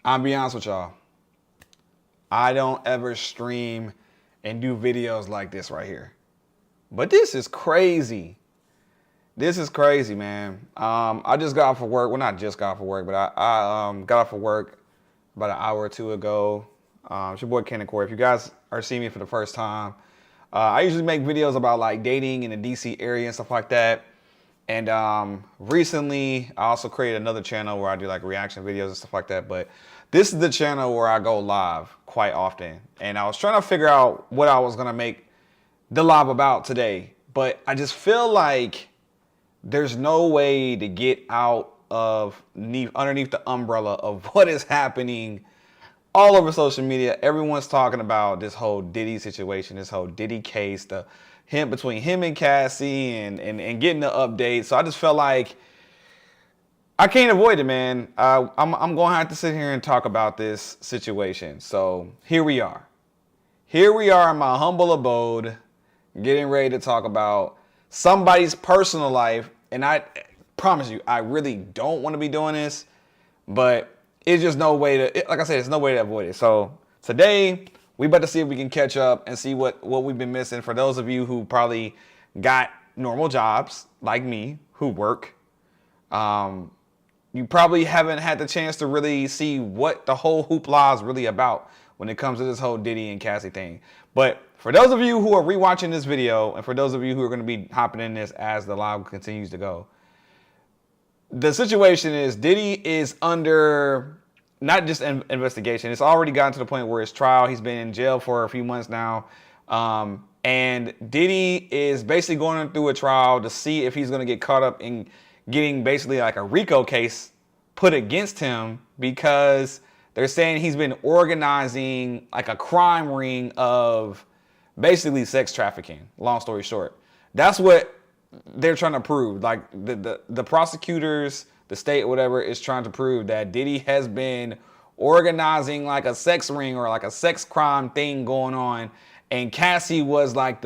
I'll be honest with y'all. I don't ever stream and do videos like this right here. But this is crazy. This is crazy, man. I just got off of work. Well, not just got off of work, but I got off of work about an hour or two ago. It's your boy Ken and Corey. If you guys are seeing me for the first time, I usually make videos about like dating in the DC area and stuff like that. And recently, I also created another channel where I do like reaction videos and stuff like that. But this is the channel where I go live quite often. And I was trying to figure out what I was going to make the live about today. But I just feel like there's no way to get out of underneath the umbrella of what is happening all over social media. Everyone's talking about this whole Diddy situation, this whole Diddy case, between him and Cassie and getting the update. So I just felt like I can't avoid it, man. I'm going to have to sit here and talk about this situation. So here we are. Here we are in my humble abode, getting ready to talk about somebody's personal life. And I promise you, I really don't want to be doing this, but it's just no way to, like I said, there's no way to avoid it. So today, we about to see if we can catch up and see what we've been missing. For those of you who probably got normal jobs, like me, who work, you probably haven't had the chance to really see what the whole hoopla is really about when it comes to this whole Diddy and Cassie thing. But for those of you who are rewatching this video, and for those of you who are going to be hopping in this as the live continues to go, the situation is Diddy is under not just an investigation. It's already gotten to the point where his trial, he's been in jail for a few months now. And Diddy is basically going through a trial to see if he's going to get caught up in getting basically like a RICO case put against him, because they're saying he's been organizing like a crime ring of basically sex trafficking. Long story short, that's what they're trying to prove. Like the prosecutors, the state, whatever, is trying to prove that Diddy has been organizing like a sex ring or like a sex crime thing going on. And Cassie was like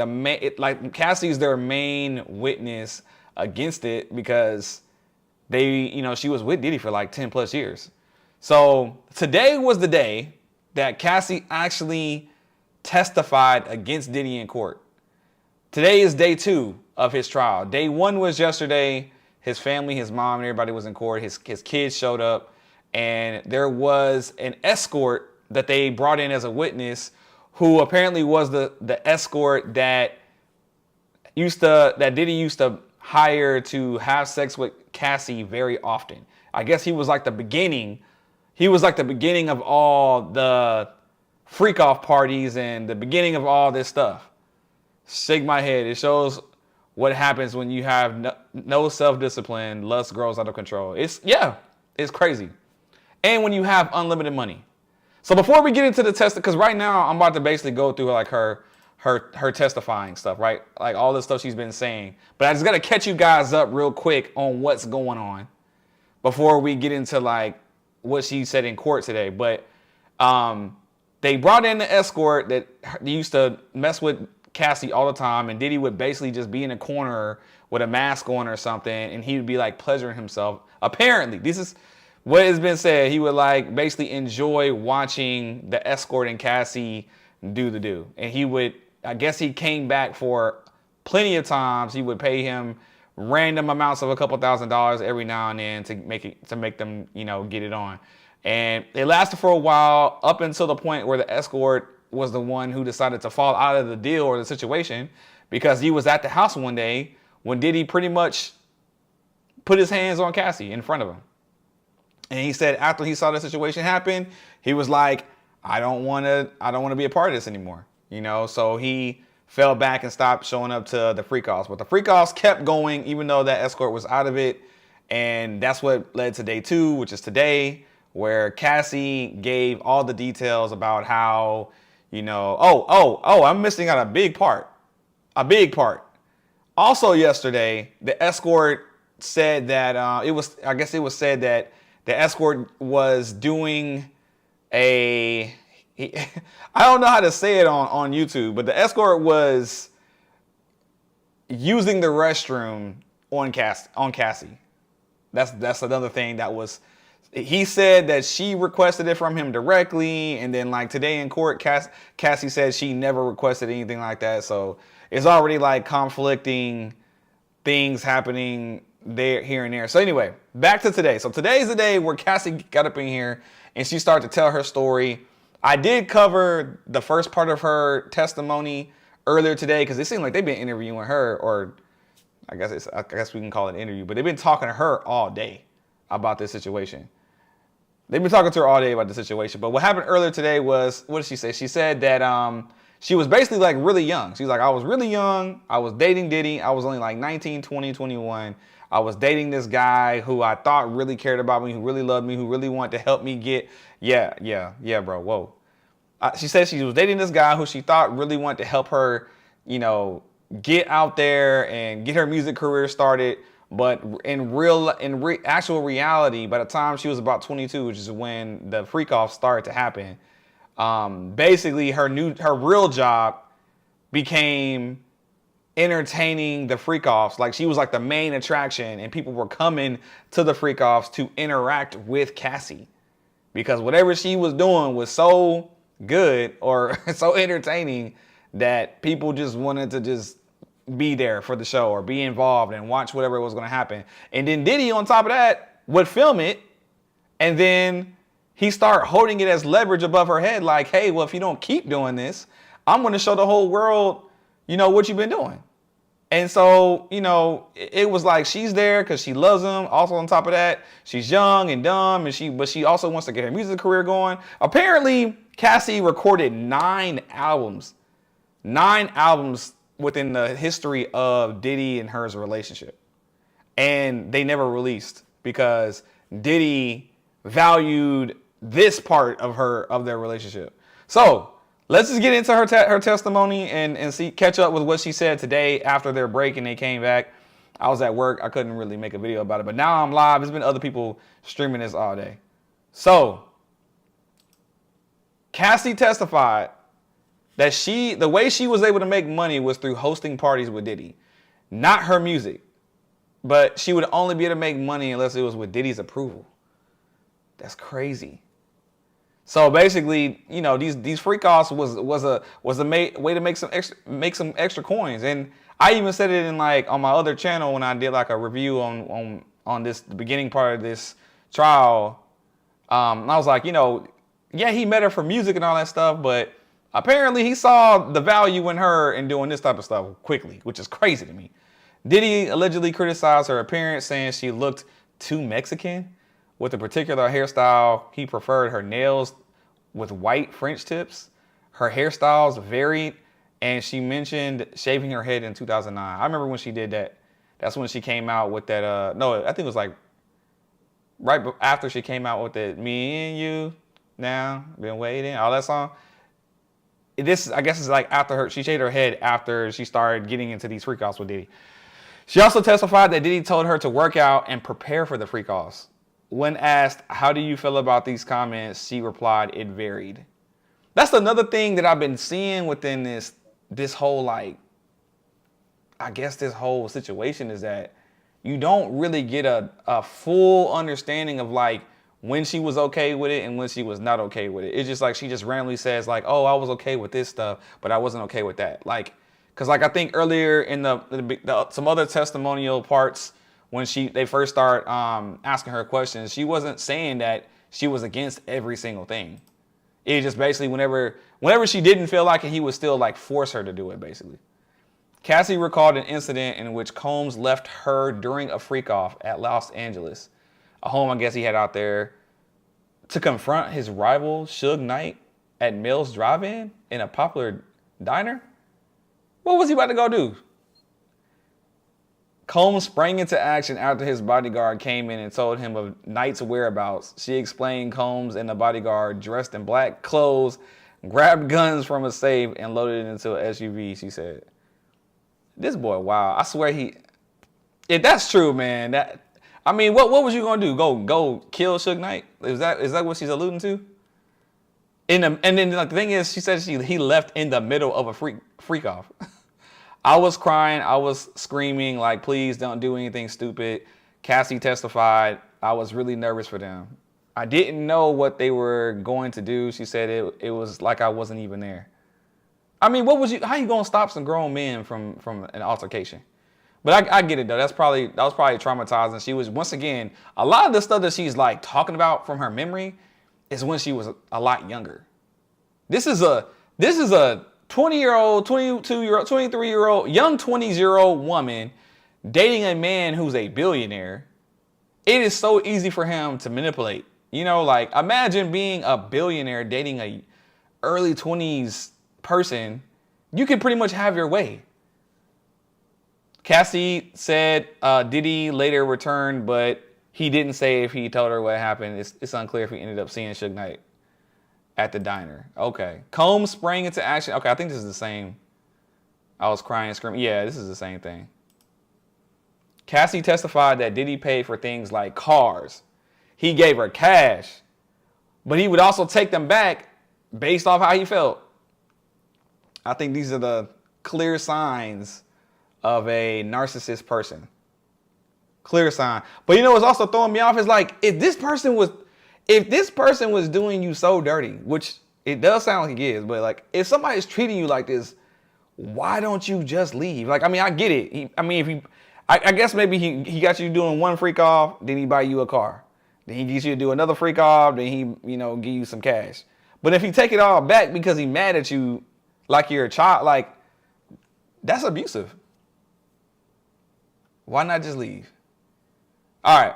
Cassie's their main witness against it, because she was with Diddy for like 10 plus years. So today was the day that Cassie actually testified against Diddy in court. Today is day 2 of his trial. Day 1 was yesterday. His family, his mom, and everybody was in court. His kids showed up, and there was an escort that they brought in as a witness, who apparently was the escort that Diddy used to hire to have sex with Cassie very often. I guess he was like the beginning. He was like the beginning of all the Freakoff parties and the beginning of all this stuff. Shake my head. It shows what happens when you have no self-discipline. Lust grows out of control. It's crazy. And when you have unlimited money. So before we get into the test, because right now I'm about to basically go through like her testifying stuff, right? Like all the stuff she's been saying. But I just got to catch you guys up real quick on what's going on before we get into like what she said in court today. But they brought in the escort that used to mess with Cassie all the time, and Diddy would basically just be in a corner with a mask on or something, and he would be like pleasuring himself. Apparently, this is what has been said. He would like basically enjoy watching the escort and Cassie do the do. And he would, I guess he came back for plenty of times. He would pay him random amounts of a couple $1,000s every now and then to make them, get it on. And it lasted for a while, up until the point where the escort was the one who decided to fall out of the deal or the situation, because he was at the house one day when Diddy pretty much put his hands on Cassie in front of him. And he said after he saw the situation happen, he was like, I don't want to be a part of this anymore. So he fell back and stopped showing up to the Freakoffs. But the Freakoffs kept going, even though that escort was out of it. And that's what led to day 2, which is today, where Cassie gave all the details about how, I'm missing out a big part. Also yesterday, the escort said that it was said that the escort was doing I don't know how to say it on YouTube, but the escort was using the restroom on Cassie. That's another thing that was He said that she requested it from him directly, and then like today in court, Cassie said she never requested anything like that. So it's already like conflicting things happening there, here and there. So anyway, back to today. So today's the day where Cassie got up in here and she started to tell her story. I did cover the first part of her testimony earlier today because it seemed like they've been interviewing her, or I guess we can call it an interview, but they've been talking to her all day about this situation. They've been talking to her all day about the situation. But what happened earlier today was, what did she say? She said that she was basically like really young. She's like, I was really young. I was dating Diddy. I was only like 19, 20, 21. I was dating this guy who I thought really cared about me, who really loved me, who really wanted to help me get, yeah, bro, whoa. She said she was dating this guy who she thought really wanted to help her, you know, get out there and get her music career started. But in actual reality, by the time she was about 22, which is when the Freakoff started to happen, basically her real job became entertaining the Freakoffs. Like she was like the main attraction, and people were coming to the Freakoffs to interact with Cassie because whatever she was doing was so good or so entertaining that people just wanted to just be there for the show or be involved and watch whatever was going to happen. And then Diddy, on top of that, would film it, and then he started holding it as leverage above her head, like, hey, well, if you don't keep doing this, I'm going to show the whole world, you know, what you've been doing. And so, you know, it was like she's there because she loves him. Also, on top of that, she's young and dumb, and but she also wants to get her music career going. Apparently, Cassie recorded 9 albums within the history of Diddy and hers relationship. And they never released because Diddy valued this part of their relationship. So let's just get into her testimony and catch up with what she said today after their break and they came back. I was at work. I couldn't really make a video about it, but now I'm live. There's been other people streaming this all day. So Cassie testified that the way she was able to make money was through hosting parties with Diddy, not her music. But she would only be able to make money unless it was with Diddy's approval. That's crazy. So basically, you know, these Freakoffs was a way to make some extra coins. And I even said it in like on my other channel when I did like a review on this the beginning part of this trial. I was like, you know, yeah, he met her for music and all that stuff, but apparently he saw the value in her in doing this type of stuff quickly, which is crazy to me. Diddy allegedly criticized her appearance, saying she looked too Mexican with a particular hairstyle. He preferred her nails with white French tips. Her hairstyles varied, and she mentioned shaving her head in 2009. I remember when she did that. That's when she came out with that, no, I think it was like right after she came out with that Me and You Now, Been Waiting, all that song. This, I guess, is like after she shaved her head after she started getting into these Freakoffs with Diddy. She also testified that Diddy told her to work out and prepare for the Freakoffs. When asked, how do you feel about these comments, she replied, it varied. That's another thing that I've been seeing within this whole, like, I guess this whole situation is that you don't really get a full understanding of, like, when she was okay with it and when she was not okay with it. It's just like she just randomly says, like, oh, I was okay with this stuff, but I wasn't okay with that. Like, because like I think earlier in some other testimonial parts when they first start asking her questions, she wasn't saying that she was against every single thing. It just basically whenever she didn't feel like it, he would still like force her to do it basically. Cassie recalled an incident in which Combs left her during a Freakoff at Los Angeles, a home I guess he had out there, to confront his rival Suge Knight at Mills Drive-In in a popular diner. What was he about to go do? Combs sprang into action after his bodyguard came in and told him of Knight's whereabouts. She explained Combs and the bodyguard, dressed in black clothes, grabbed guns from a safe and loaded it into an SUV, she said. This boy, wow. I swear if that's true, man, what was you gonna do? Go kill Suge Knight? Is that what she's alluding to? And then like, the thing is, she said he left in the middle of a Freakoff. I was crying. I was screaming, like, please don't do anything stupid. Cassie testified, I was really nervous for them. I didn't know what they were going to do. She said it was like I wasn't even there. I mean, how you gonna stop some grown men from an altercation? But I get it though. That was probably traumatizing. She was, once again, a lot of the stuff that she's like talking about from her memory is when she was a lot younger. This is a 20-year-old, 22-year-old, 23-year-old, young 20-year-old woman dating a man who's a billionaire. It is so easy for him to manipulate. You know, like, imagine being a billionaire dating a early 20s person. You can pretty much have your way. Cassie said Diddy later returned, but he didn't say if he told her what happened. It's unclear if he ended up seeing Suge Knight at the diner. Okay. Combs sprang into action. Okay, I think this is the same. I was crying and screaming. Yeah, this is the same thing. Cassie testified that Diddy paid for things like cars. He gave her cash, but he would also take them back based off how he felt. I think these are the clear signs of a narcissist person. Clear sign. But you know what's also throwing me off is like, if this person was doing you so dirty, which it does sound like he is, but like, if somebody's treating you like this, why don't you just leave? Like, I mean, I get it. I guess maybe he got you doing one freak off, then he buy you a car. Then he gets you to do another freak off, then he, give you some cash. But if he take it all back because he mad at you like you're a child, like, that's abusive. Why not just leave? All right.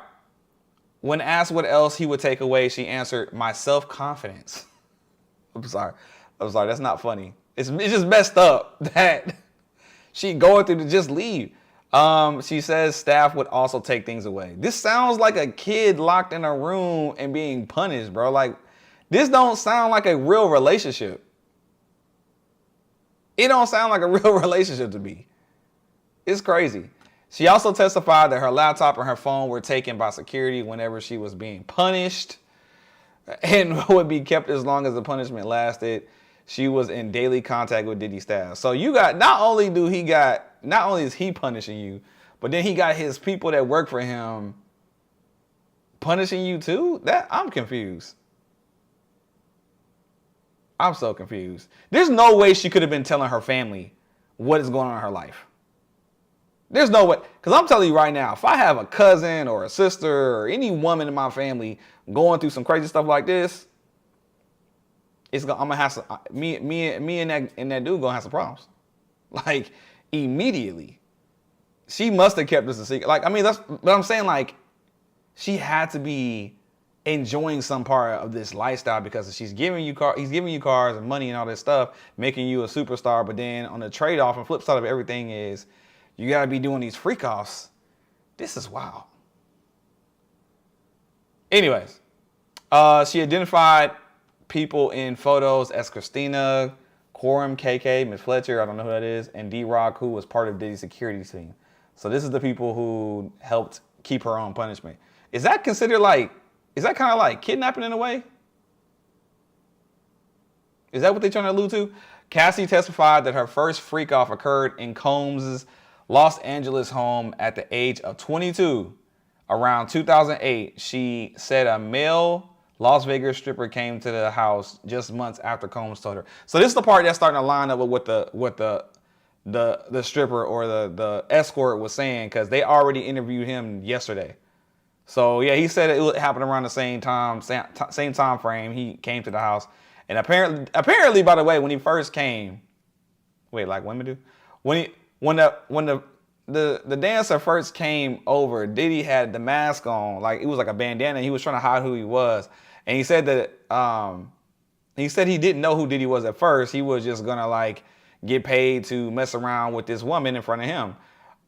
When asked what else he would take away, she answered, my self-confidence. I'm sorry. That's not funny. It's just messed up that she going through to just leave. She says staff would also take things away. This sounds like a kid locked in a room and being punished, bro. Like, this don't sound like a real relationship. It don't sound like a real relationship to me. It's crazy. She also testified that her laptop and her phone were taken by security whenever she was being punished and would be kept as long as the punishment lasted. She was in daily contact with Diddy staff. So you got, not only is he punishing you, but then he got his people that work for him punishing you too? I'm confused. I'm so confused. There's no way she could have been telling her family what is going on in her life. There's no way. Because I'm telling you right now, if I have a cousin or a sister or any woman in my family going through some crazy stuff like this, I'm gonna have some, me and that dude gonna have some problems. Like, immediately. She must have kept this a secret. Like, I mean, but I'm saying, like, she had to be enjoying some part of this lifestyle because he's giving you cars and money and all this stuff, making you a superstar. But then on the trade-off and flip side of everything is you got to be doing these freak-offs. This is wild. Anyways, she identified people in photos as Christina, Quorum, KK, Miss Fletcher, I don't know who that is, and D-Rock, who was part of Diddy's security team. So this is the people who helped keep her on punishment. Is that kind of like kidnapping in a way? Is that what they're trying to allude to? Cassie testified that her first freak-off occurred in Combs' Los Angeles home at the age of 22. Around 2008, she said a male Las Vegas stripper came to the house just months after Combs told her. So this is the part that's starting to line up with what the stripper or the escort was saying, because they already interviewed him yesterday. So yeah, he said it happened around the same time frame. He came to the house, and apparently, by the way, when he first came, like women do, when the dancer first came over, Diddy had the mask on, like it was like a bandana. He was trying to hide who he was, and he said that he didn't know who Diddy was at first. He was just gonna like get paid to mess around with this woman in front of him,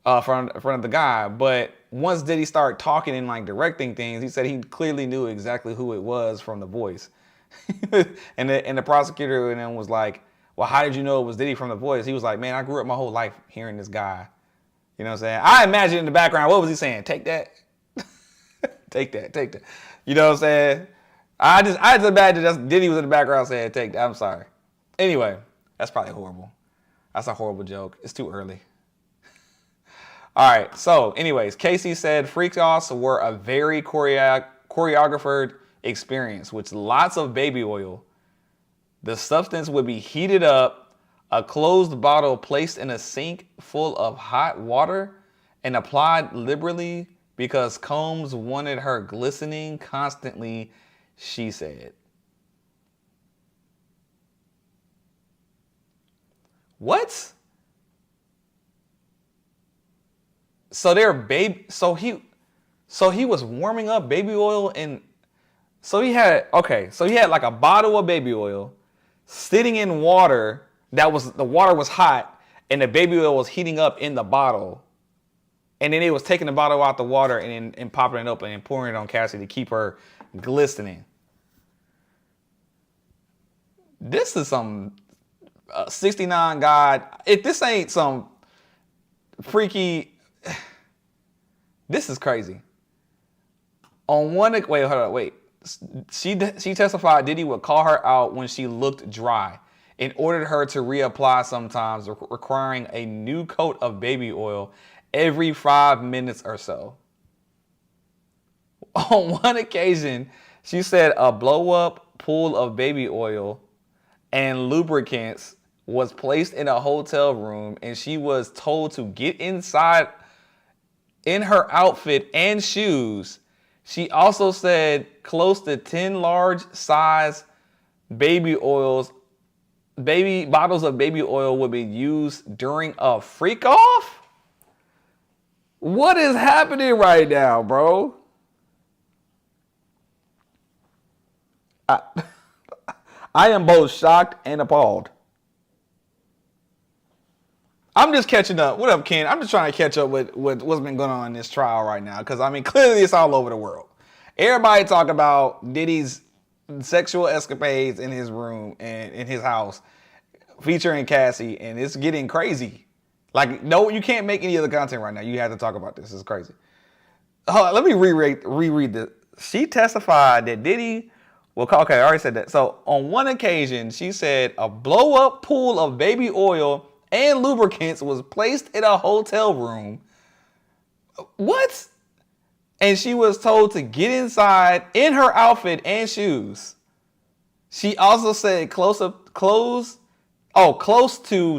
in front of the guy. But once Diddy started talking and like directing things, he said he clearly knew exactly who it was from the voice. and the prosecutor and then was like, well, how did you know it was Diddy from the voice? He was like, man, I grew up my whole life hearing this guy. You know what I'm saying? I imagine in the background, what was he saying? Take that. take that. You know what I'm saying? I just imagine that Diddy was in the background saying, take that. I'm sorry. Anyway, that's probably horrible. That's a horrible joke. It's too early. All right. So anyways, Casey said Freakoffs were a very choreographed experience with lots of baby oil. The substance would be heated up, a closed bottle placed in a sink full of hot water, and applied liberally because Combs wanted her glistening constantly, she said. What? So he was warming up baby oil, and so he had like a bottle of baby oil sitting in water the water was hot and the baby oil was heating up in the bottle. And then it was taking the bottle out the water and popping it open and pouring it on Cassie to keep her glistening. This is some 69 God. If this ain't some freaky, this is crazy. She testified Diddy would call her out when she looked dry and ordered her to reapply sometimes, requiring a new coat of baby oil every 5 minutes or so. On one occasion, she said a blow-up pool of baby oil and lubricants was placed in a hotel room, and she was told to get inside in her outfit and shoes. She also said close to 10 large size bottles of baby oil would be used during a Freakoff? What is happening right now, bro? I am both shocked and appalled. I'm just catching up. What up, Ken? I'm just trying to catch up with what's been going on in this trial right now. Because, I mean, clearly it's all over the world. Everybody talk about Diddy's sexual escapades in his room and in his house featuring Cassie. And it's getting crazy. Like, no, you can't make any other content right now. You have to talk about this. It's crazy. Let me reread this. She testified that Diddy... Okay, I already said that. So, on one occasion, she said a blow-up pool of baby oil and lubricants was placed in a hotel room. What? And she was told to get inside in her outfit and shoes. She also said close to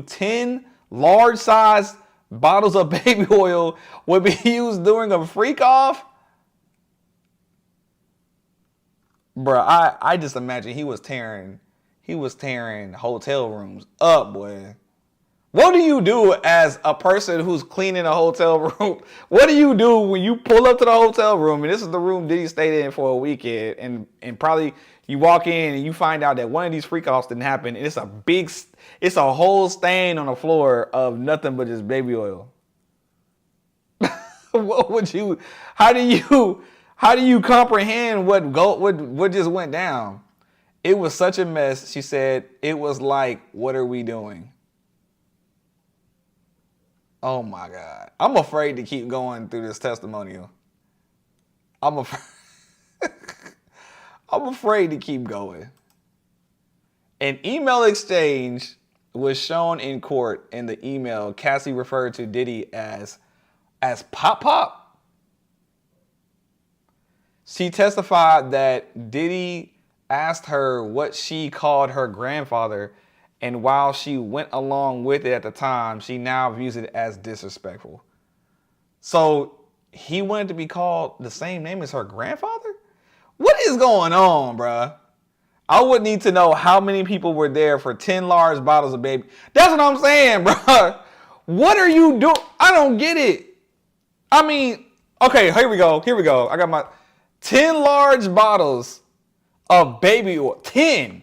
10 large-sized bottles of baby oil would be used during a Freakoff. Bruh, I just imagine he was tearing hotel rooms up, boy. What do you do as a person who's cleaning a hotel room? What do you do when you pull up to the hotel room, and this is the room Diddy stayed in for a weekend, and probably you walk in and you find out that one of these Freakoffs didn't happen, and it's a whole stain on the floor of nothing but just baby oil. How do you comprehend what just went down? It was such a mess. She said it was like, what are we doing? Oh my God. I'm afraid to keep going through this testimonial. I'm afraid to keep going. An email exchange was shown in court. In the email, Cassie referred to Diddy as Pop Pop. She testified that Diddy asked her what she called her grandfather, and while she went along with it at the time, she now views it as disrespectful. So he wanted to be called the same name as her grandfather? What is going on, bruh? I would need to know how many people were there for 10 large bottles of baby. That's what I'm saying, bruh. What are you doing? I don't get it. I mean, okay, here we go. I got my 10 large bottles of baby oil. 10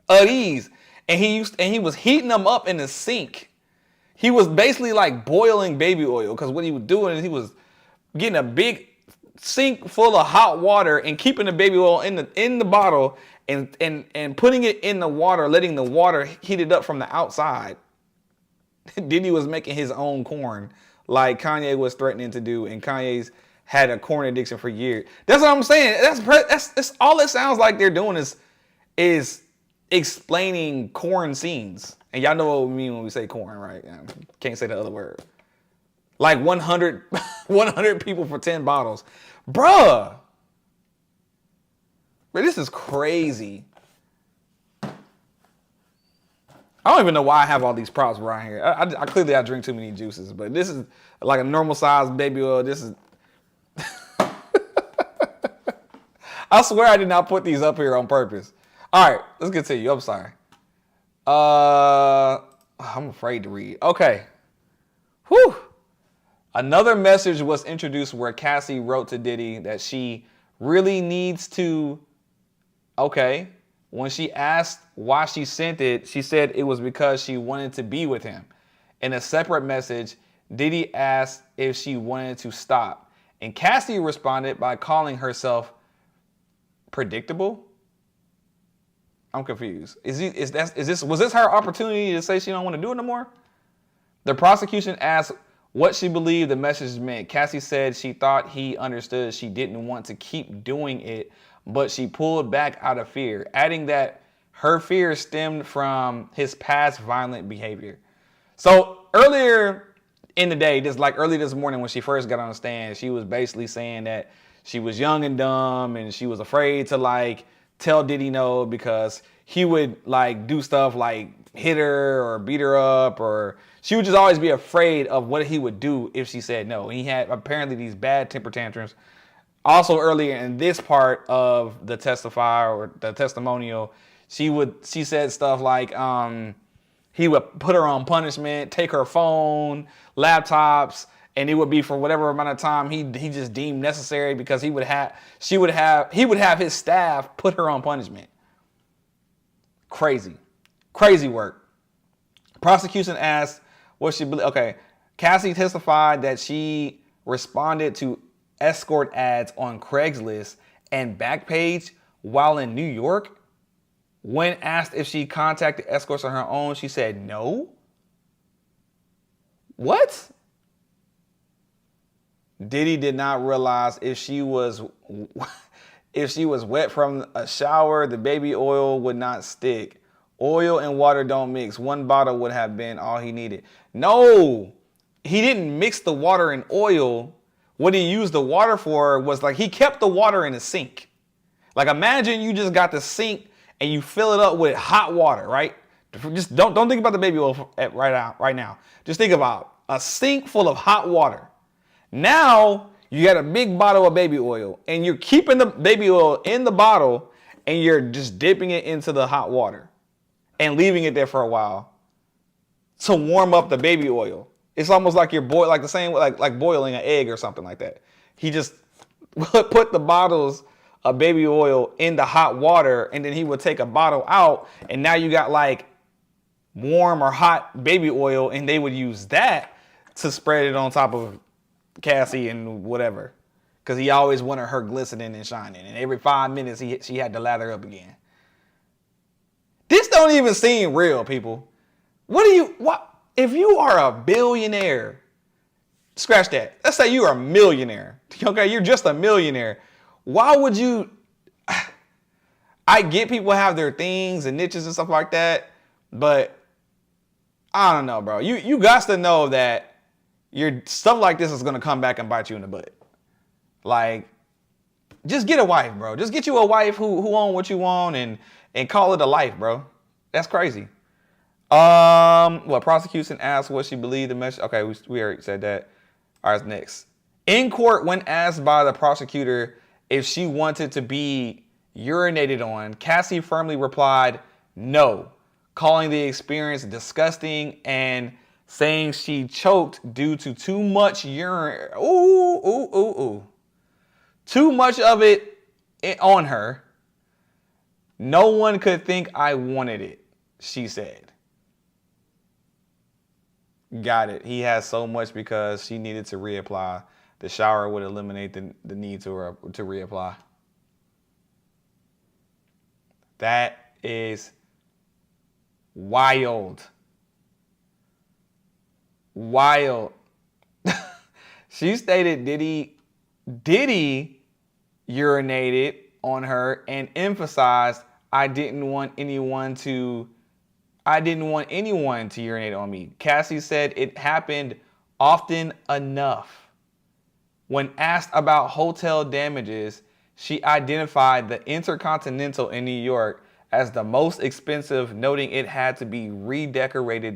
of these. And he was heating them up in the sink. He was basically like boiling baby oil, because what he was doing is he was getting a big sink full of hot water and keeping the baby oil in the bottle and putting it in the water, letting the water heat it up from the outside. Diddy was making his own corn like Kanye was threatening to do, and Kanye's had a corn addiction for years. That's what I'm saying. That's all it sounds like they're doing is explaining corn scenes. And y'all know what we mean when we say corn, right? Can't say the other word. Like 100 people for 10 bottles. Bruh. But this is crazy. I don't even know why I have all these props around here. I clearly I drink too many juices, but this is like a normal size baby oil. This is. I swear I did not put these up here on purpose. All right, let's continue. I'm sorry. I'm afraid to read. Okay. Whew. Another message was introduced where Cassie wrote to Diddy that she really needs to. Okay. When she asked why she sent it, she said it was because she wanted to be with him. In a separate message, Diddy asked if she wanted to stop. And Cassie responded by calling herself predictable. I'm confused. Was this her opportunity to say she don't want to do it no more? The prosecution asked what she believed the message meant. Cassie said she thought he understood she didn't want to keep doing it, but she pulled back out of fear, adding that her fear stemmed from his past violent behavior. So earlier in the day, early this morning when she first got on the stand, she was basically saying that she was young and dumb and she was afraid to tell Diddy no because he would do stuff like hit her or beat her up, or she would just always be afraid of what he would do if she said no. And he had apparently these bad temper tantrums. Also earlier in this part of the testimonial, she said stuff like he would put her on punishment, take her phone, laptops, and it would be for whatever amount of time he just deemed necessary because he would have his staff put her on punishment. Crazy work. Prosecution asked what she believed. Okay, Cassie testified that she responded to escort ads on Craigslist and Backpage while in New York. When asked if she contacted escorts on her own, she said no. What? Diddy did not realize if she was wet from a shower, the baby oil would not stick. Oil and water don't mix. One bottle would have been all he needed. No, he didn't mix the water and oil. What he used the water for was he kept the water in a sink. Imagine you just got the sink and you fill it up with hot water, right? Just don't think about the baby oil right now. Just think about a sink full of hot water. Now you got a big bottle of baby oil and you're keeping the baby oil in the bottle and you're just dipping it into the hot water and leaving it there for a while to warm up the baby oil. It's almost like you're the same like boiling an egg or something like that. He just put the bottles of baby oil in the hot water and then he would take a bottle out and now you got warm or hot baby oil and they would use that to spread it on top of Cassie and whatever, because he always wanted her glistening and shining, and every 5 minutes she had to lather up again. This don't even seem real, people. What if you are a billionaire? Scratch that. Let's say you are a millionaire. Okay, you're just a millionaire. Why would you? I get people have their things and niches and stuff like that, but I don't know, bro. You got to know that your stuff like this is going to come back and bite you in the butt. Just get a wife, bro. Just get you a wife who own what you want and call it a life, bro. That's crazy. Prosecution asked what she believed the message. Okay, we already said that. All right, next. In court, when asked by the prosecutor if she wanted to be urinated on, Cassie firmly replied no, calling the experience disgusting and saying she choked due to too much urine. Too much of it on her. No one could think I wanted it, she said. Got it. He has so much because she needed to reapply. The shower would eliminate the need to reapply. That is wild. Wild. She stated Diddy urinated on her and emphasized I didn't want anyone to urinate on me. Cassie said it happened often enough. When asked about hotel damages, She identified the Intercontinental in New York as the most expensive, noting it had to be redecorated.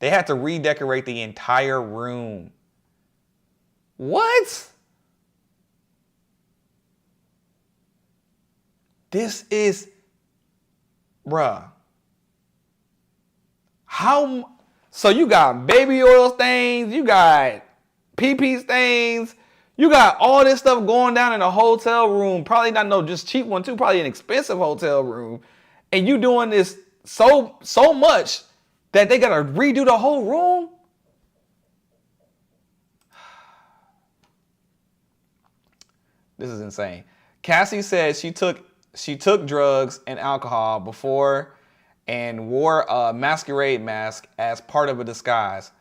They had to redecorate the entire room. What? This is, bruh. How? So you got baby oil stains, you got pee stains, you got all this stuff going down in a hotel room. Probably not no just cheap one too, probably an expensive hotel room. And you doing this so much that they gotta redo the whole room? This is insane. Cassie said she took drugs and alcohol before and wore a masquerade mask as part of a disguise,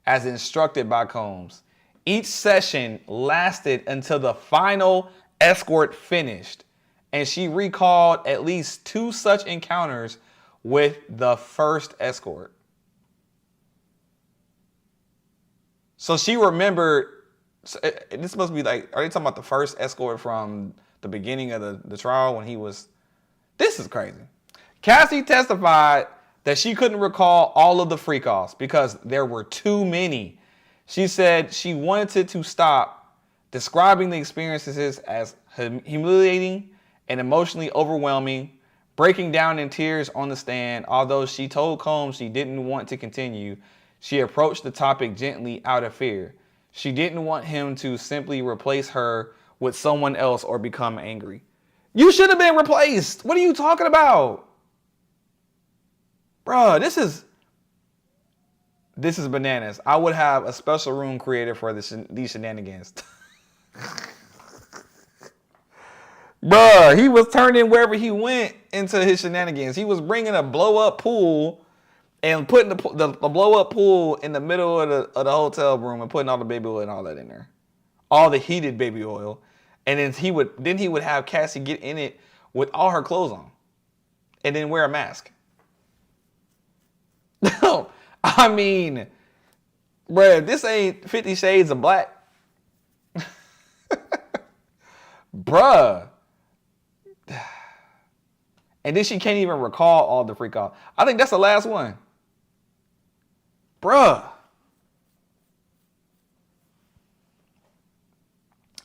as instructed by Combs. Each session lasted until the final escort finished, and she recalled at least 2 such encounters with the first escort. So she remembered, this must be like, are they talking about the first escort from the beginning of the trial when he was, this is crazy. Cassie testified that she couldn't recall all of the Freakoffs because there were too many. She said she wanted it to stop, describing the experiences as humiliating and emotionally overwhelming, breaking down in tears on the stand. Although she told Combs she didn't want to continue, she approached the topic gently out of fear. She didn't want him to simply replace her with someone else or become angry. You should have been replaced. What are you talking about? Bruh, this is bananas. I would have a special room created for these shenanigans. Bruh, he was turning wherever he went into his shenanigans. He was bringing a blow-up pool and putting the blow-up pool in the middle of the hotel room and putting all the baby oil and all that in there. All the heated baby oil. And then he would have Cassie get in it with all her clothes on. And then wear a mask. No, I mean, bruh, this ain't 50 Shades of Black. Bruh. And then she can't even recall all the Freakoff. I think that's the last one. Bruh.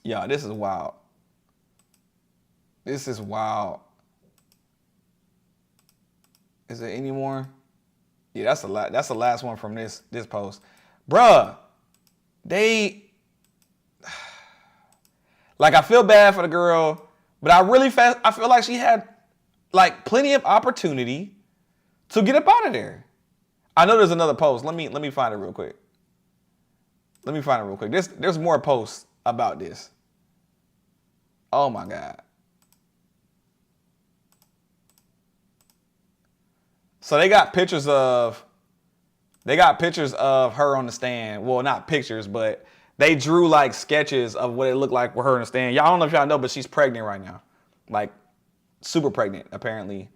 Yeah, this is wild. This is wild. Is there any more? Yeah, that's the last one from this post. Bruh, like, I feel bad for the girl, but I feel like she had like plenty of opportunity to get up out of there. I know there's another post. Let me find it real quick. There's more posts about this. Oh my God. So they got pictures of her on the stand. Well, not pictures, but they drew like sketches of what it looked like with her on the stand. Y'all, I don't know if y'all know, but she's pregnant right now. Like super pregnant, apparently.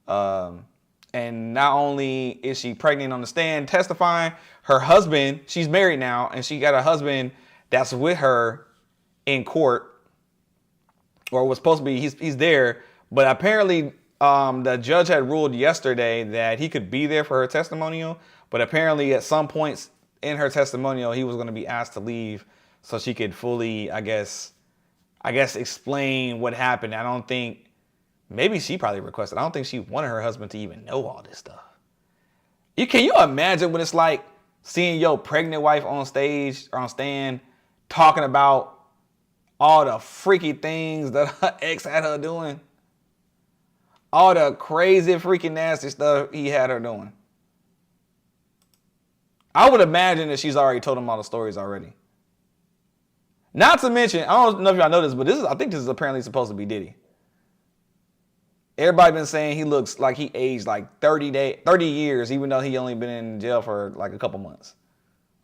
And not only is she pregnant on the stand testifying, her husband, she's married now, and she got a husband that's with her in court, or was supposed to be, he's there, but apparently the judge had ruled yesterday that he could be there for her testimonial, but apparently at some points in her testimonial, he was going to be asked to leave so she could fully, I guess, explain what happened. I don't think, maybe she probably requested, I don't think she wanted her husband to even know all this stuff. Can you imagine what it's like seeing your pregnant wife on stage or on stand talking about all the freaky things that her ex had her doing? All the crazy, freaking nasty stuff he had her doing. I would imagine that she's already told him all the stories already. Not to mention, I don't know if y'all know this, but I think this is apparently supposed to be Diddy. Everybody been saying he looks like he aged like 30 years, even though he only been in jail for like a couple months.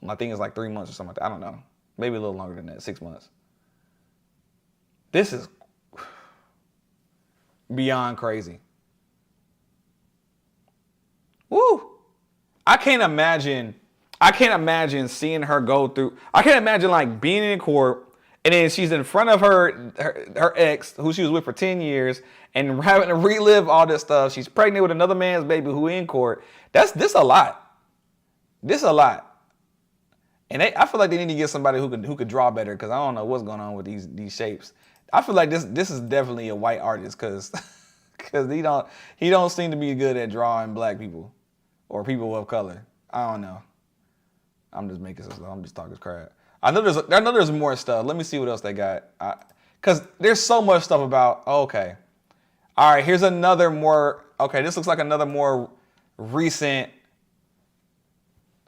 I think it's like 3 months or something like that. I don't know. Maybe a little longer than that, 6 months. This is beyond crazy. Woo! I can't imagine seeing her go through. I can't imagine like being in court And then she's in front of her ex, who she was with for 10 years, and having to relive all this stuff. She's pregnant with another man's baby who in court. This a lot. This a lot. And I feel like they need to get somebody who could draw better, because I don't know what's going on with these shapes. I feel like this is definitely a white artist, because he don't seem to be good at drawing black people or people of color. I don't know. I'm just making stuff. I'm just talking crap. I know there's more stuff. Let me see what else they got. Because there's so much stuff about. Okay, all right. Here's another more. Okay, this looks like another more recent.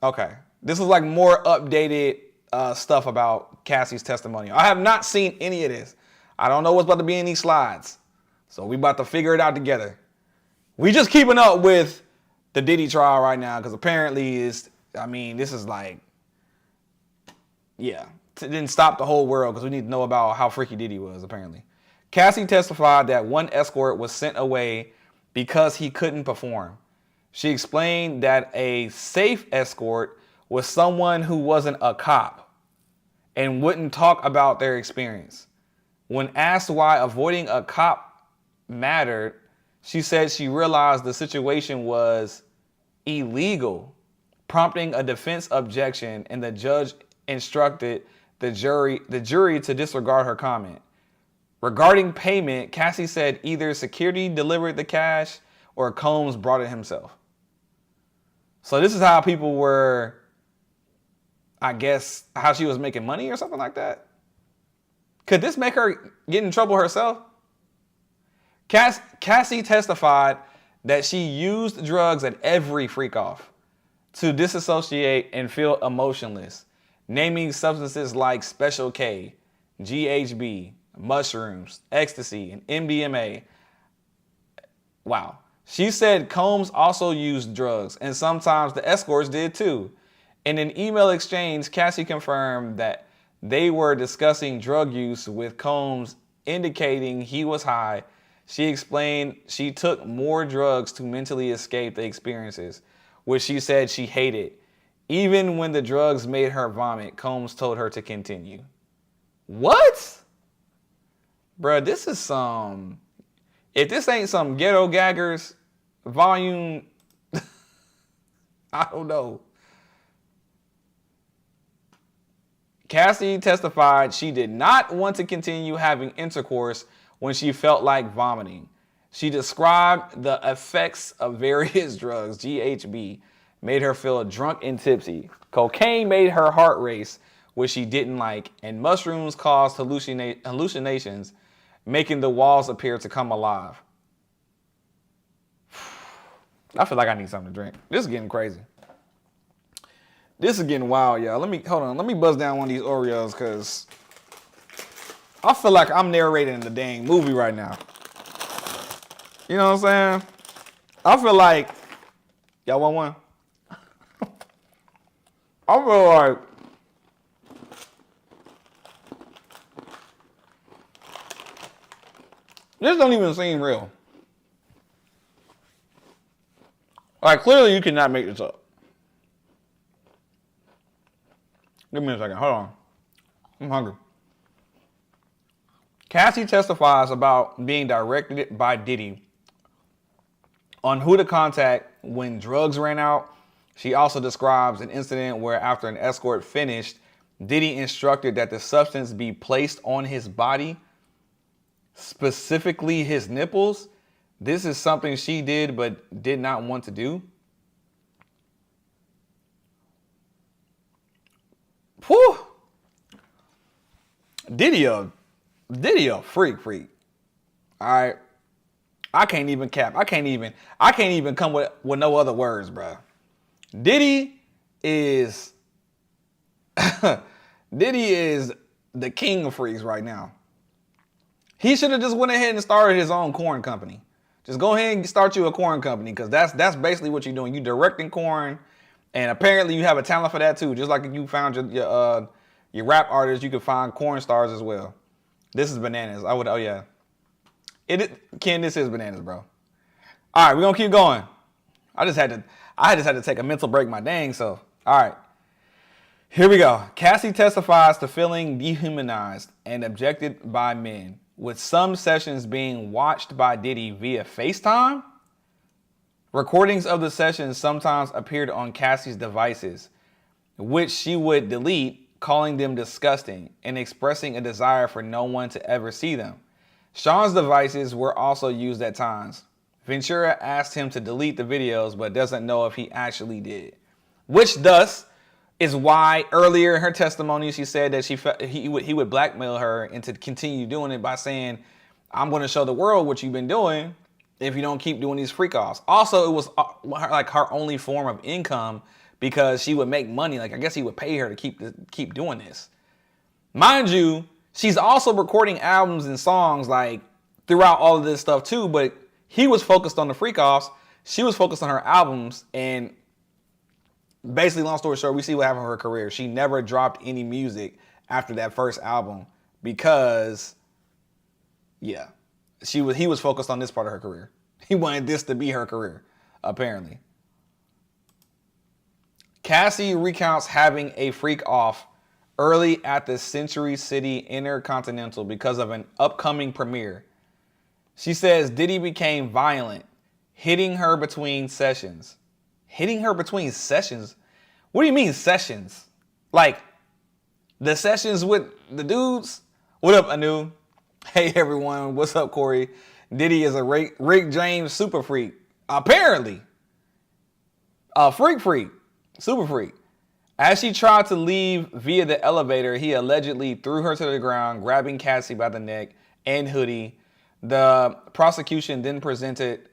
Okay, this is like more updated stuff about Cassie's testimony. I have not seen any of this. I don't know what's about to be in these slides. So we about to figure it out together. We just keeping up with the Diddy trial right now, because apparently this is like, yeah, it didn't stop the whole world, because we need to know about how freaky Diddy was, apparently. Cassie testified that one escort was sent away because he couldn't perform. She explained that a safe escort was someone who wasn't a cop and wouldn't talk about their experience. When asked why avoiding a cop mattered, she said she realized the situation was illegal, prompting a defense objection, and the judge instructed the jury to disregard her comment. Regarding payment, Cassie said either security delivered the cash or Combs brought it himself. So this is how people were, I guess, how she was making money or something like that. Could this make her get in trouble herself? Cassie testified that she used drugs at every Freakoff to disassociate and feel emotionless, naming substances like Special K, GHB, mushrooms, ecstasy, and MDMA. Wow. She said Combs also used drugs, and sometimes the escorts did too. In an email exchange, Cassie confirmed that they were discussing drug use, with Combs indicating he was high. She explained she took more drugs to mentally escape the experiences, which she said she hated. Even when the drugs made her vomit, Combs told her to continue. What? Bruh, this is some... If this ain't some Ghetto Gaggers volume... I don't know. Cassie testified she did not want to continue having intercourse when she felt like vomiting. She described the effects of various drugs. GHB made her feel drunk and tipsy. Cocaine made her heart race, which she didn't like. And mushrooms caused hallucinations, making the walls appear to come alive. I feel like I need something to drink. This is getting crazy. This is getting wild, y'all. Let me buzz down one of these Oreos, because I feel like I'm narrating the dang movie right now. You know what I'm saying? I feel like, y'all want one? I feel like this don't even seem real. Like, clearly you cannot make this up. Give me a second. Hold on. I'm hungry. Cassie testifies about being directed by Diddy on who to contact when drugs ran out. She also describes an incident where, after an escort finished, Diddy instructed that the substance be placed on his body, specifically his nipples. This is something she did but did not want to do. Whew. Diddy a freak. All right. I can't even cap. I can't even come with no other words, bro. Diddy is the king of freaks right now. He should have just went ahead and started his own corn company. Just go ahead and start you a corn company, because that's basically what you're doing. You directing corn, and apparently you have a talent for that too. Just like you found your rap artists, you can find corn stars as well. This is bananas. Oh yeah. Ken, this is bananas, bro. All right, we're gonna keep going. I just had to take a mental break my dang self. All right. Here we go. Cassie testifies to feeling dehumanized and objected by men, with some sessions being watched by Diddy via FaceTime. Recordings of the sessions sometimes appeared on Cassie's devices, which she would delete, calling them disgusting and expressing a desire for no one to ever see them. Sean's devices were also used at times. Ventura asked him to delete the videos, but doesn't know if he actually did. Which thus is why earlier in her testimony she said that he would blackmail her into continue doing it by saying, "I'm going to show the world what you've been doing if you don't keep doing these freak-offs." Also, it was like her only form of income because she would make money. Like, I guess he would pay her to keep doing this. Mind you, she's also recording albums and songs like throughout all of this stuff too, but he was focused on the freak-offs. She was focused on her albums, and basically, long story short, we see what happened in her career. She never dropped any music after that first album because, yeah, he was focused on this part of her career. He wanted this to be her career, apparently. Cassie recounts having a freak off early at the Century City Intercontinental because of an upcoming premiere. She says Diddy became violent, hitting her between sessions. Hitting her between sessions? What do you mean sessions? Like the sessions with the dudes? What up, Anu? Hey everyone, what's up, Corey? Diddy is a Rick James super freak. Apparently. A freak. Super freak. As she tried to leave via the elevator, he allegedly threw her to the ground, grabbing Cassie by the neck and hoodie. The prosecution then presented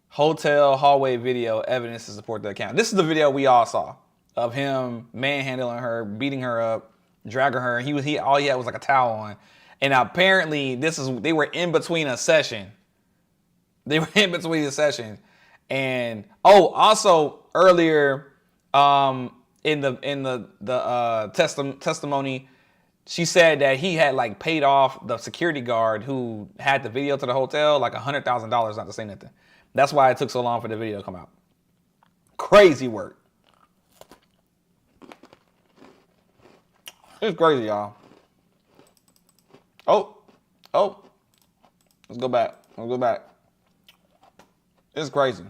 hotel hallway video evidence to support the account. This is the video we all saw of him manhandling her, beating her up, dragging her. All he had was like a towel on. And apparently they were in between a session. And also earlier in the testimony, she said that he had like paid off the security guard who had the video to the hotel like $100,000 not to say nothing. That's why it took so long for the video to come out. Crazy work. It's crazy, y'all. Oh. Let's go back. It's crazy.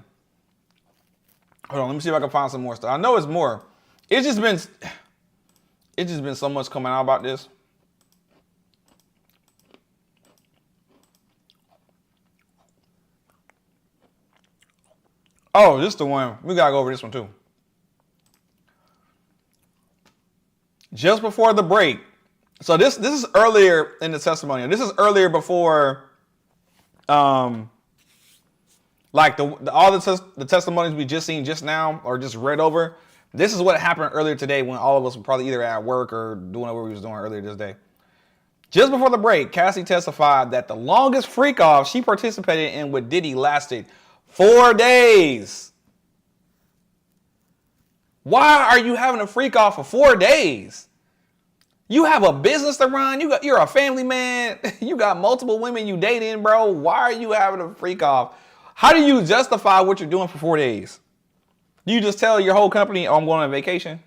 Hold on, let me see if I can find some more stuff. I know it's more. It's just been so much coming out about this. Oh, this is the one. We gotta go over this one too. Just before the break. So this is earlier in the testimony. This is earlier before like all the testimonies we just seen just now or just read over. This is what happened earlier today when all of us were probably either at work or doing whatever we was doing earlier this day. Just before the break, Cassie testified that the longest freak off she participated in with Diddy lasted 4 days. Why are you having a freak off for 4 days? You have a business to run. You're a family man. You got multiple women you dating, bro. Why are you having a freak off? How do you justify what you're doing for 4 days? Do you just tell your whole company, "Oh, I'm going on vacation"?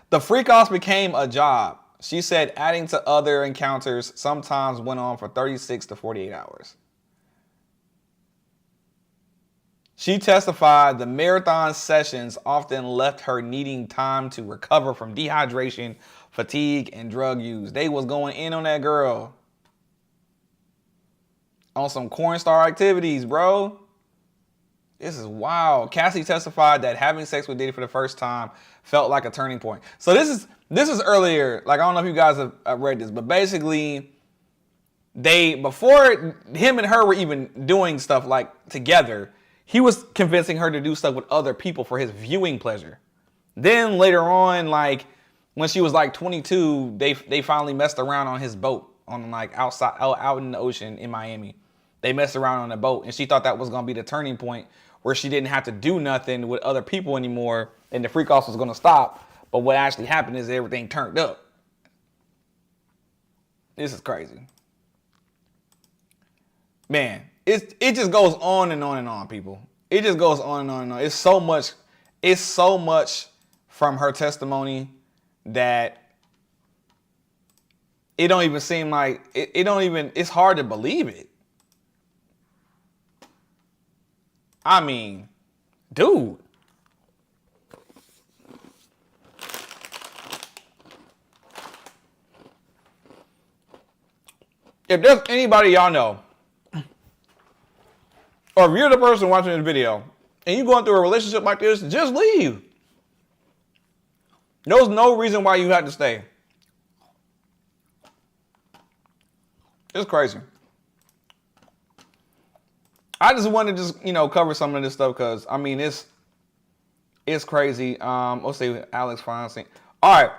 The freak-offs became a job. She said adding to other encounters sometimes went on for 36 to 48 hours. She testified the marathon sessions often left her needing time to recover from dehydration, fatigue, and drug use. They was going in on that girl. On some corn star activities, bro. This is wild. Cassie testified that having sex with Diddy for the first time felt like a turning point. So this is earlier. Like, I don't know if you guys have read this, but basically, before him and her were even doing stuff like together, he was convincing her to do stuff with other people for his viewing pleasure. Then later on, like when she was like 22, they finally messed around on his boat on like outside out in the ocean in Miami. They messed around on a boat, and she thought that was gonna be the turning point where she didn't have to do nothing with other people anymore, and the freak-offs was gonna stop. But what actually happened is everything turned up. This is crazy. Man, it just goes on and on and on, people. It just goes on and on and on. It's so much from her testimony that it don't even seem like, it's hard to believe it. I mean, dude. If there's anybody y'all know, or if you're the person watching this video, and you're going through a relationship like this, just leave. There's no reason why you have to stay. It's crazy. I just wanted to just, cover some of this stuff because, I mean, it's crazy. Let's see, Alex Feinstein. All right.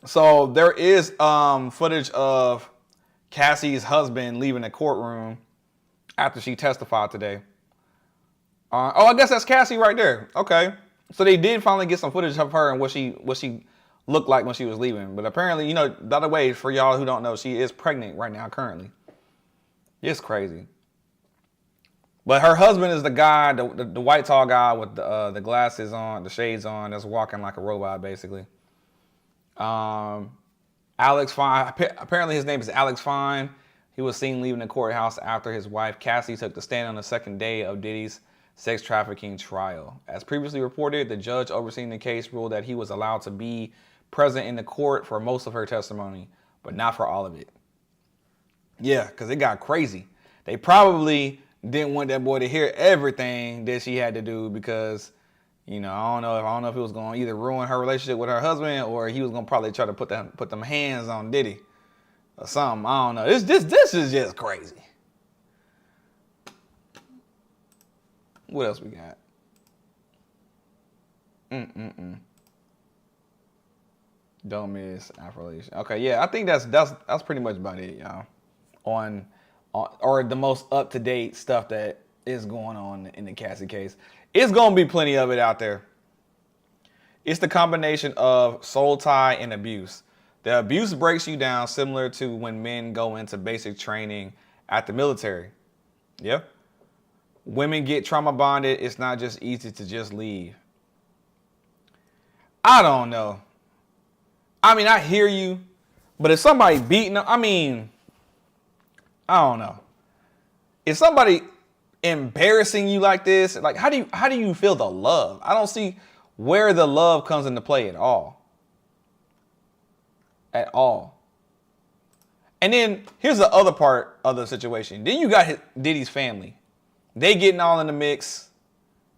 So there is footage of Cassie's husband leaving the courtroom after she testified today. I guess that's Cassie right there. Okay. So they did finally get some footage of her and what she looked like when she was leaving. But apparently, by the way, for y'all who don't know, she is pregnant right now currently. It's crazy. But her husband is the guy, the white tall guy with the glasses on, the shades on, that's walking like a robot, basically. Alex Fine, apparently his name is Alex Fine. He was seen leaving the courthouse after his wife, Cassie, took the stand on the second day of Diddy's sex trafficking trial. As previously reported, the judge overseeing the case ruled that he was allowed to be present in the court for most of her testimony, but not for all of it. Yeah, because it got crazy. They probably didn't want that boy to hear everything that she had to do because, I don't know if it was going to either ruin her relationship with her husband or he was going to probably try to put them hands on Diddy or something. I don't know. This is just crazy. What else we got? Don't miss affiliation. Okay, yeah, I think that's pretty much about it, y'all. On or the most up-to-date stuff that is going on in the Cassie case. It's gonna be plenty of it out there. It's the combination of soul tie and abuse. The abuse breaks you down similar to when men go into basic training at the military. Yeah. Women get trauma bonded. It's not just easy to just leave. I don't know. I mean, I hear you, but if somebody beating them, I don't know. If somebody embarrassing you like this, like how do you feel the love? I don't see where the love comes into play at all. At all. And then here's the other part of the situation. Then you got Diddy's family. They getting all in the mix.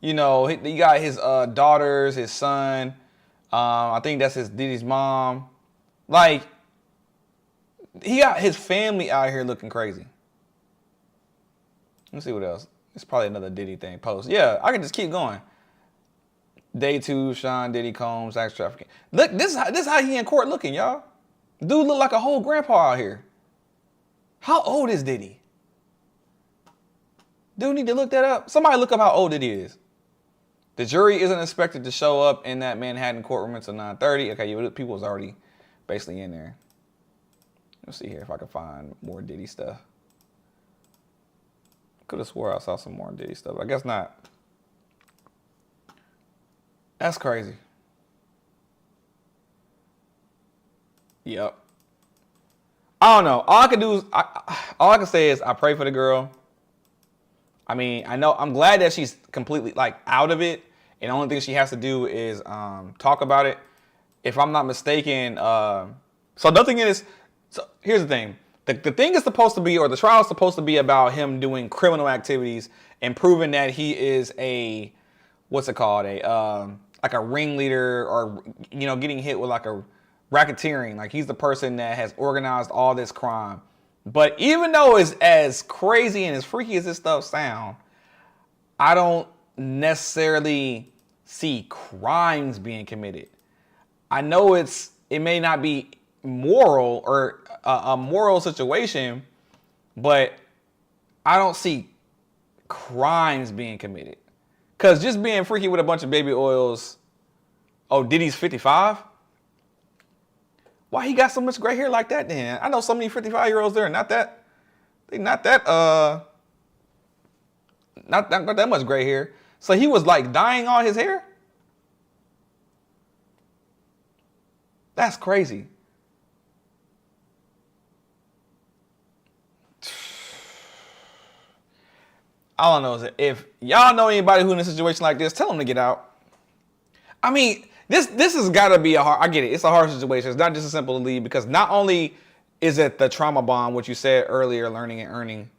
You got his daughters, his son. I think that's Diddy's mom. Like, he got his family out here looking crazy. Let's see what else. It's probably another Diddy thing post. Yeah, I can just keep going. Day 2, Sean Diddy Combs, sex trafficking. Look, this is how he in court looking, y'all. Dude look like a whole grandpa out here. How old is Diddy? Dude need to look that up. Somebody look up how old Diddy is. The jury isn't expected to show up in that Manhattan courtroom until 9:30. Okay, people was already basically in there. Let's see here if I can find more Diddy stuff. Could have swore I saw some more Diddy stuff. I guess not. That's crazy. Yep. I don't know. All I can say is I pray for the girl. I mean, I'm glad that she's completely out of it, and the only thing she has to do is talk about it. If I'm not mistaken, so nothing is. So here's the thing: the thing is supposed to be, or the trial is supposed to be about him doing criminal activities and proving that he is a like a ringleader, or getting hit with like a racketeering. Like he's the person that has organized all this crime. But even though it's as crazy and as freaky as this stuff sound, I don't necessarily see crimes being committed. I know it may not be moral or a moral situation, but I don't see crimes being committed. Because just being freaky with a bunch of baby oils, Diddy's 55? Why he got so much gray hair like that then? I know so many 55-year-olds there, not that much gray hair. So he was like dyeing all his hair? That's crazy. All I know is that if y'all know anybody who in a situation like this, tell them to get out. I mean, this has got to be a hard. I get it. It's a hard situation. It's not just a simple to leave because not only is it the trauma bond, which you said earlier, learning and earning.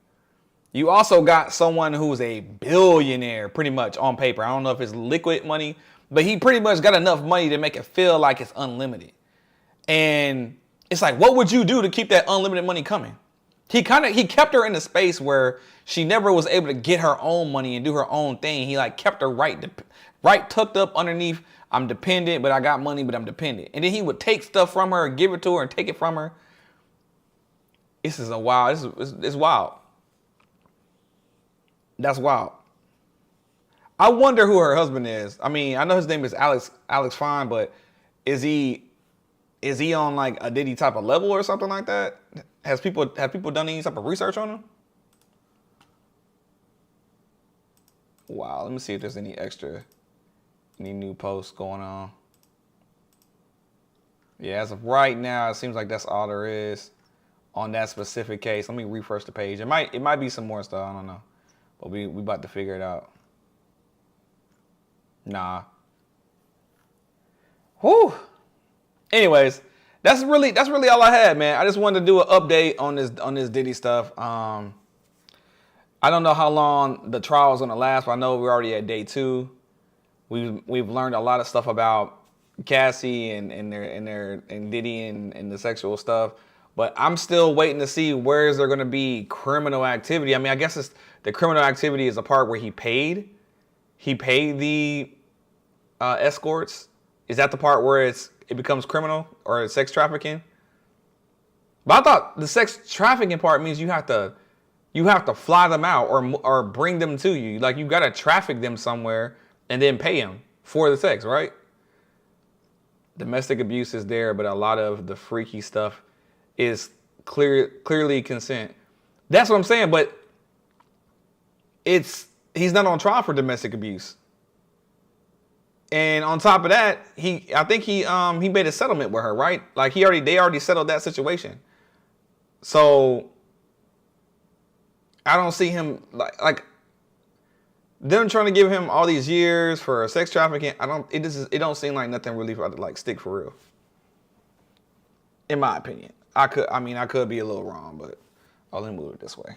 You also got someone who's a billionaire, pretty much on paper. I don't know if it's liquid money, but he pretty much got enough money to make it feel like it's unlimited. And it's like, what would you do to keep that unlimited money coming? He kept her in a space where she never was able to get her own money and do her own thing. He like kept her right tucked up underneath. I'm dependent, but I got money, but I'm dependent. And then he would take stuff from her, give it to her, and take it from her. This is a wild. It's wild. That's wild. I wonder who her husband is. I mean, I know his name is Alex Fine, but is he on like a Diddy type of level or something like that? Have people done any type of research on him? Wow, let me see if there's any new posts going on. Yeah, as of right now, it seems like that's all there is on that specific case. Let me refresh the page. It might be some more stuff. I don't know, but we about to figure it out. Nah. Whew. Anyways, that's really all I had, man. I just wanted to do an update on this Diddy stuff. I don't know how long the trial is gonna last, but I know we're already at day 2. We've learned a lot of stuff about Cassie and Diddy and the sexual stuff. But I'm still waiting to see where is there going to be criminal activity. I mean, I guess the criminal activity is the part where he paid the escorts. Is that the part where it becomes criminal or it's sex trafficking? But I thought the sex trafficking part means you have to fly them out or bring them to you. Like you got to traffic them somewhere and then pay them for the sex, right? Domestic abuse is there, but a lot of the freaky stuff is clearly consent. That's what I'm saying, but he's not on trial for domestic abuse. And on top of that, I think he made a settlement with her, right? Like they already settled that situation. So I don't see him like them trying to give him all these years for sex trafficking. It don't seem like nothing really about to like stick for real. In my opinion. I could be a little wrong, but let me move it this way.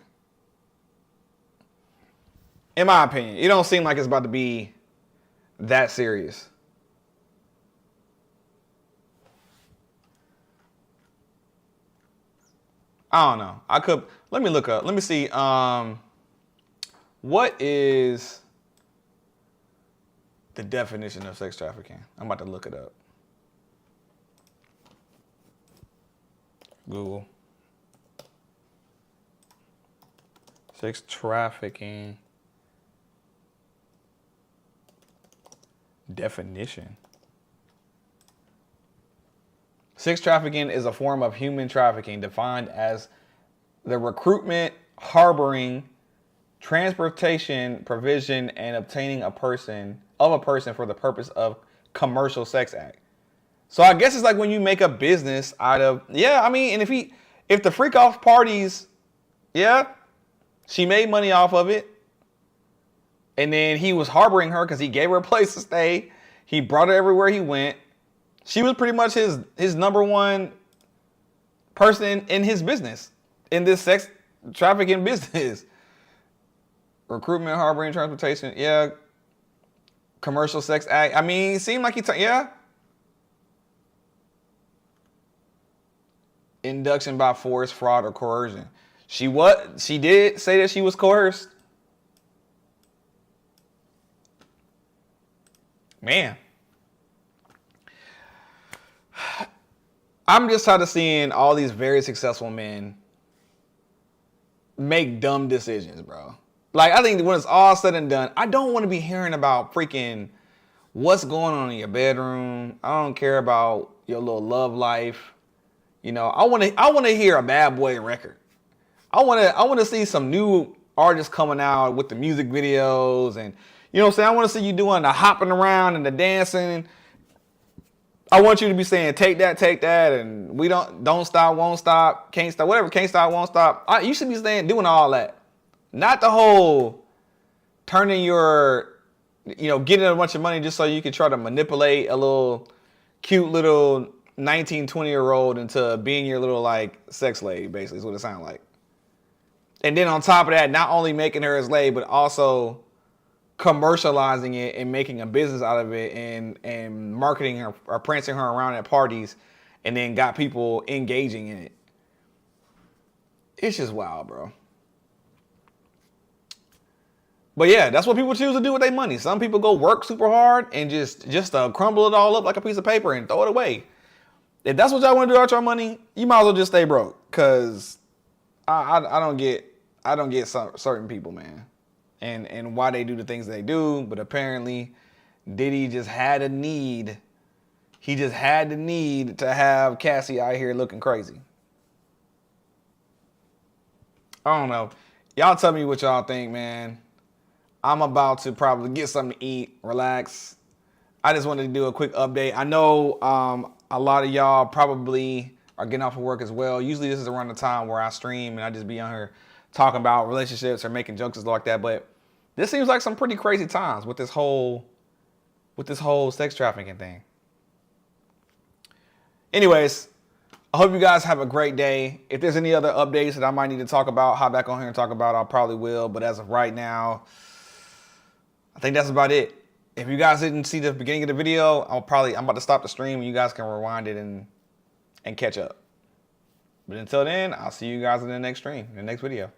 In my opinion, it don't seem like it's about to be that serious. I don't know. Let me look up. Let me see. What is the definition of sex trafficking? I'm about to look it up. Google. Sex trafficking definition. Sex trafficking is a form of human trafficking defined as the recruitment, harboring, transportation, provision, and obtaining a person for the purpose of commercial sex act. So I guess it's like when you make a business out of, and if the Freakoff parties, she made money off of it. And then he was harboring her because he gave her a place to stay. He brought her everywhere he went. She was pretty much his number one person in his business, in this sex trafficking business. Recruitment, harboring, transportation, commercial sex act. I mean, it seemed like induction by force, fraud, or coercion. She did say that she was coerced. Man. I'm just tired of seeing all these very successful men make dumb decisions, bro. Like, I think when it's all said and done, I don't want to be hearing about freaking what's going on in your bedroom. I don't care about your little love life. You know, I want to hear a bad boy record. I want to see some new artists coming out with the music videos, and you know what I'm saying? I want to see you doing the hopping around and the dancing. I want you to be saying, take that, and we don't stop, won't stop, can't stop, whatever, can't stop, won't stop. You should be saying, doing all that. Not the whole turning your, getting a bunch of money just so you can try to manipulate a little cute little 19, 20-year-old into being your little, like, sex slave, basically, is what it sounds like. And then on top of that, not only making her a slave, but also commercializing it and making a business out of it and marketing her or prancing her around at parties and then got people engaging in it. It's just wild, bro. But yeah, that's what people choose to do with their money. Some people go work super hard and just crumble it all up like a piece of paper and throw it away. If that's what y'all want to do with your money, you might as well just stay broke. Cause I don't get certain people, man. And why they do the things they do, but apparently Diddy just had a need. He just had the need to have Cassie out here looking crazy. I don't know. Y'all tell me what y'all think, man. I'm about to probably get something to eat, relax. I just wanted to do a quick update. I know a lot of y'all probably are getting off of work as well. Usually this is around the time where I stream and I just be on here talking about relationships or making jokes and stuff like that. But this seems like some pretty crazy times with this whole sex trafficking thing. Anyways, I hope you guys have a great day. If there's any other updates that I might need to talk about, hop back on here and talk about, I probably will. But as of right now, I think that's about it. If you guys didn't see the beginning of the video, I'm about to stop the stream and you guys can rewind it and catch up. But until then, I'll see you guys in the next stream, in the next video.